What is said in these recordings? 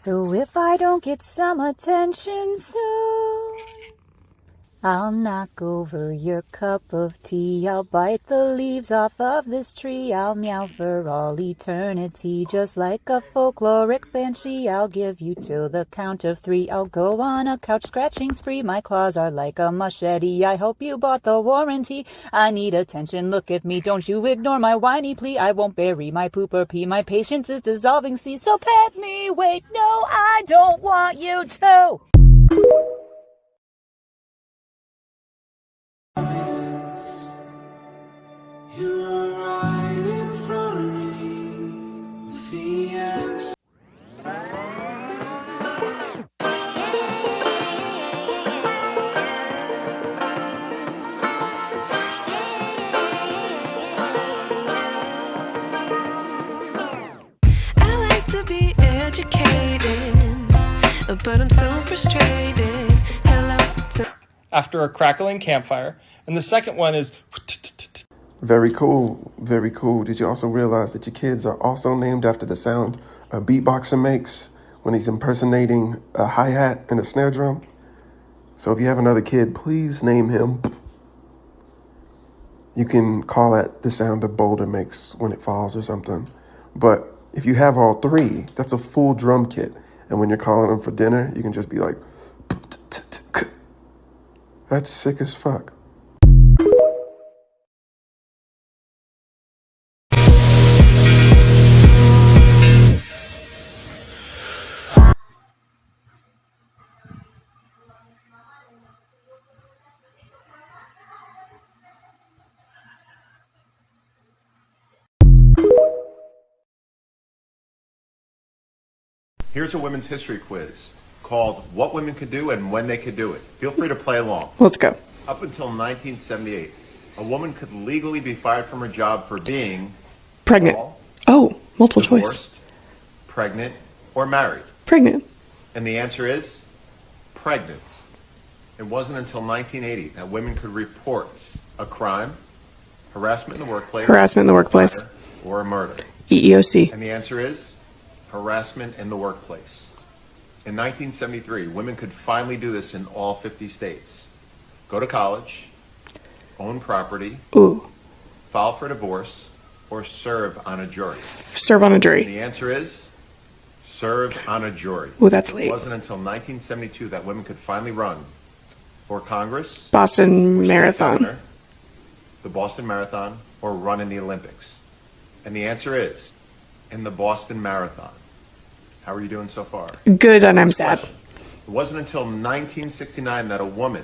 So if I don't get some attention soon, I'll knock over your cup of tea. I'll bite the leaves off of this tree. I'll meow for all eternity. Just like a folkloric banshee, I'll give you till the count of 3. I'll go on a couch scratching spree. My claws are like a machete. I hope you bought the warranty. I need attention, look at me. Don't you ignore my whiny plea. I won't bury my poop or pee. My patience is dissolving sea. So pet me. Wait, no, I don't want you to. You're right in front of me with the answer. I like to be educated, but I'm so frustrated. Hello to After a crackling campfire. And the second one is Very cool. Very cool. Did you also realize that your kids are also named after the sound a beatboxer makes when he's impersonating a hi-hat and a snare drum? So if you have another kid, please name him. You can call it the sound a boulder makes when it falls or something. But if you have all 3, that's a full drum kit. And when you're calling them for dinner, you can just be like, that's sick as fuck. Here's a women's history quiz called What Women Could Do and When They Could Do It. Feel free to play along. Let's go. Up until 1978, a woman could legally be fired from her job for being Pregnant. tall, Oh, multiple divorced, choice. pregnant, or married. Pregnant. And the answer is pregnant. It wasn't until 1980 that women could report a crime, harassment in the workplace, Harassment in the workplace. or a murder. EEOC. And the answer is harassment in the workplace. In 1973, women could finally do this in all 50 states. Go to college, own property, Ooh. file for divorce, or serve on a jury. Serve on a And jury. the answer is serve on a jury. Ooh, that's It late. wasn't until 1972 that women could finally run for Congress, Boston for state Marathon. governor, the Boston Marathon, or run in the Olympics. And the answer is in the Boston Marathon. How are you doing so far? Good, and I'm sad. Question. It wasn't until 1969 that a woman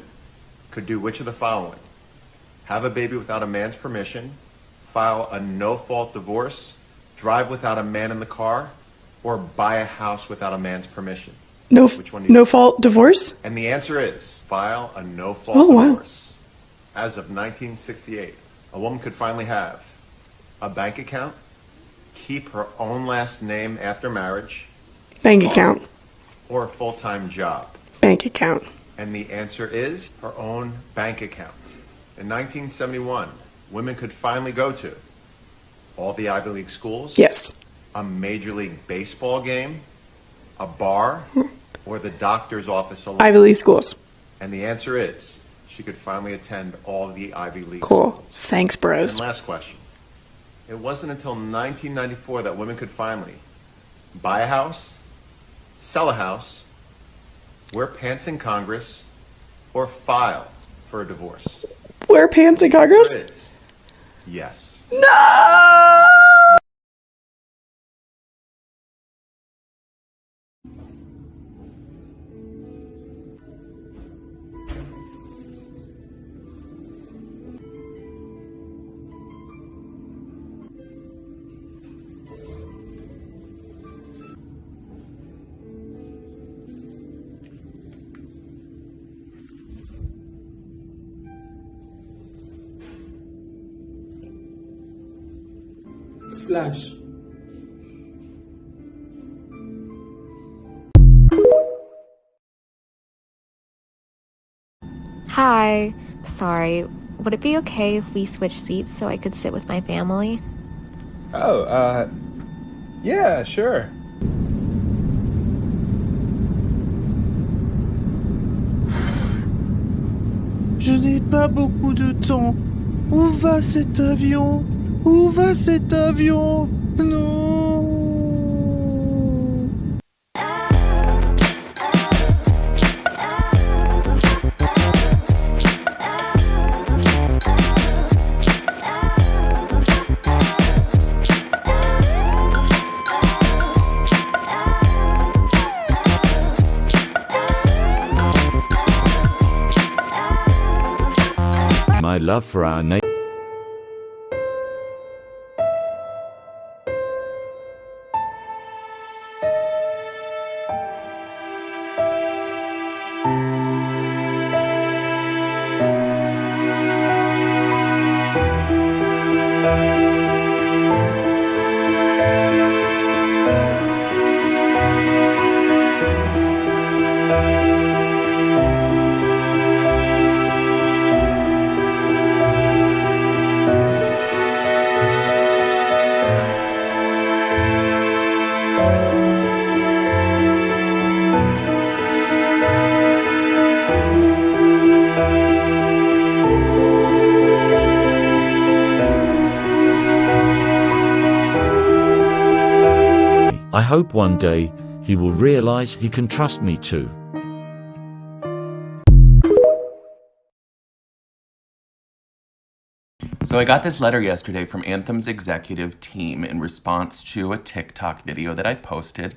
could do which of the following? Have a baby without a man's permission, file a no-fault divorce, drive without a man in the car, or buy a house without a man's permission. No, Which one do you no think? fault divorce? And the answer is file a no-fault Oh, wow. divorce. As of 1968, a woman could finally have a bank account, keep her own last name after marriage, Bank account. or a full-time job. Bank account. And the answer is her own bank account. In 1971, women could finally go to all the Ivy League schools, Yes. a Major League Baseball game, a bar, or the doctor's office alone. Ivy League schools. And the answer is she could finally attend all the Ivy League Cool. schools. Thanks, And bros. last question. It wasn't until 1994 that women could finally buy a house, sell a house, wear pants in Congress, or file for a divorce. Wear pants in Congress? It is yes. No! Flash. Hi. Sorry. Would it be okay if we switch seats so I could sit with my family? yeah, sure. Je n'ai pas beaucoup de temps. Où va cet avion? Où va cet avion? Non. My love for our nation. I hope one day he will realize he can trust me too. So I got this letter yesterday from Anthem's executive team in response to a TikTok video that I posted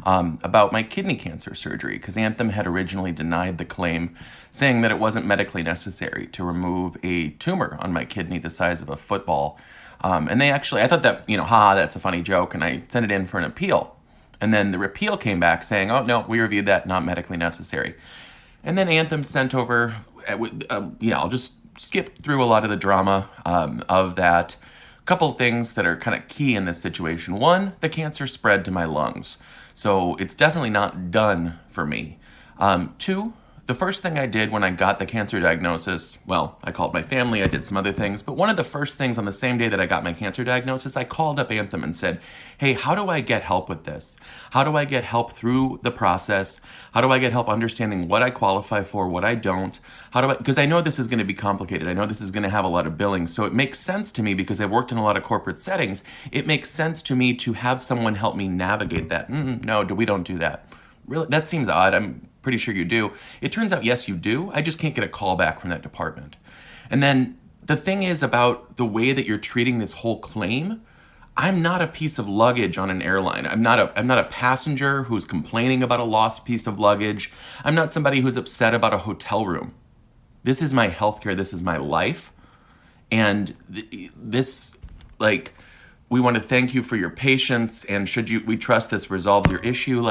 about my kidney cancer surgery, because Anthem had originally denied the claim, saying that it wasn't medically necessary to remove a tumor on my kidney the size of a football. And they actually, I thought that, that's a funny joke, and I sent it in for an appeal. And then the repeal came back saying, oh, no, we reviewed that, not medically necessary. And then Anthem sent over, I'll just skip through a lot of the drama of that. A couple of things that are kind of key in this situation. One, the cancer spread to my lungs. So it's definitely not done for me. Two, the first thing I did when I got the cancer diagnosis, well, I called my family, I did some other things, but one of the first things on the same day that I got my cancer diagnosis, I called up Anthem and said, hey, how do I get help with this? How do I get help through the process? How do I get help understanding what I qualify for, what I don't? Because I know this is going to be complicated. I know this is going to have a lot of billing. So it makes sense to me, because I've worked in a lot of corporate settings, it makes sense to me to have someone help me navigate that. No, we don't do that. Really? That seems odd. I'm pretty sure you do. It turns out, yes, you do. I just can't get a call back from that department. And then the thing is about the way that you're treating this whole claim. I'm not a piece of luggage on an airline. I'm not a passenger who's complaining about a lost piece of luggage. I'm not somebody who's upset about a hotel room. This is my healthcare. This is my life. And we want to thank you for your patience. And we trust this resolves your issue.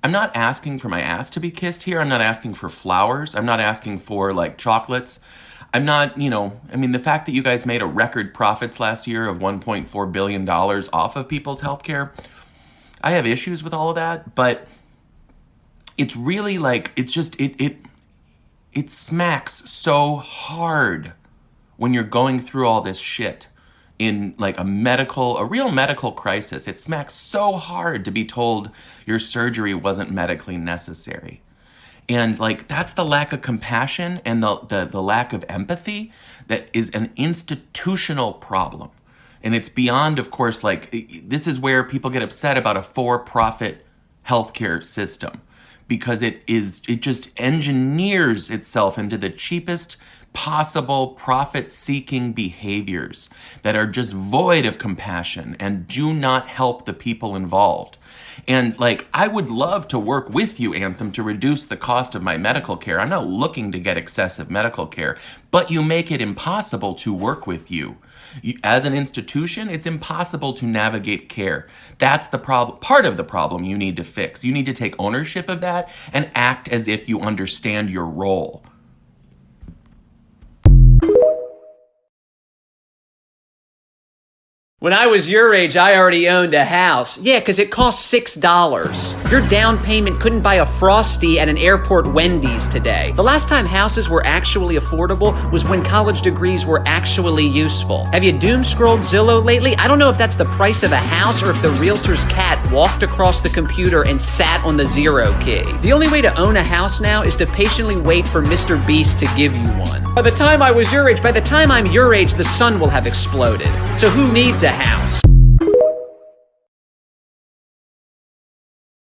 I'm not asking for my ass to be kissed here. I'm not asking for flowers. I'm not asking for chocolates. I'm not, the fact that you guys made a record profits last year of $1.4 billion off of people's healthcare, I have issues with all of that, but it's really it smacks so hard when you're going through all this shit in a real medical crisis. It smacks so hard to be told your surgery wasn't medically necessary. And that's the lack of compassion and the lack of empathy that is an institutional problem. And it's beyond, of course, this is where people get upset about a for-profit healthcare system, because it just engineers itself into the cheapest possible profit-seeking behaviors that are just void of compassion and do not help the people involved. And I would love to work with you, Anthem, to reduce the cost of my medical care. I'm not looking to get excessive medical care, but you make it impossible to work with you. As an institution, it's impossible to navigate care. That's the problem. Part of the problem you need to fix. You need to take ownership of that and act as if you understand your role. When I was your age, I already owned a house. Yeah, because it cost $6. Your down payment couldn't buy a Frosty at an airport Wendy's today. The last time houses were actually affordable was when college degrees were actually useful. Have you doom-scrolled Zillow lately? I don't know if that's the price of a house or if the realtor's cat walked across the computer and sat on the zero key. The only way to own a house now is to patiently wait for Mr. Beast to give you one. By the time I'm your age, the sun will have exploded. So who needs a house?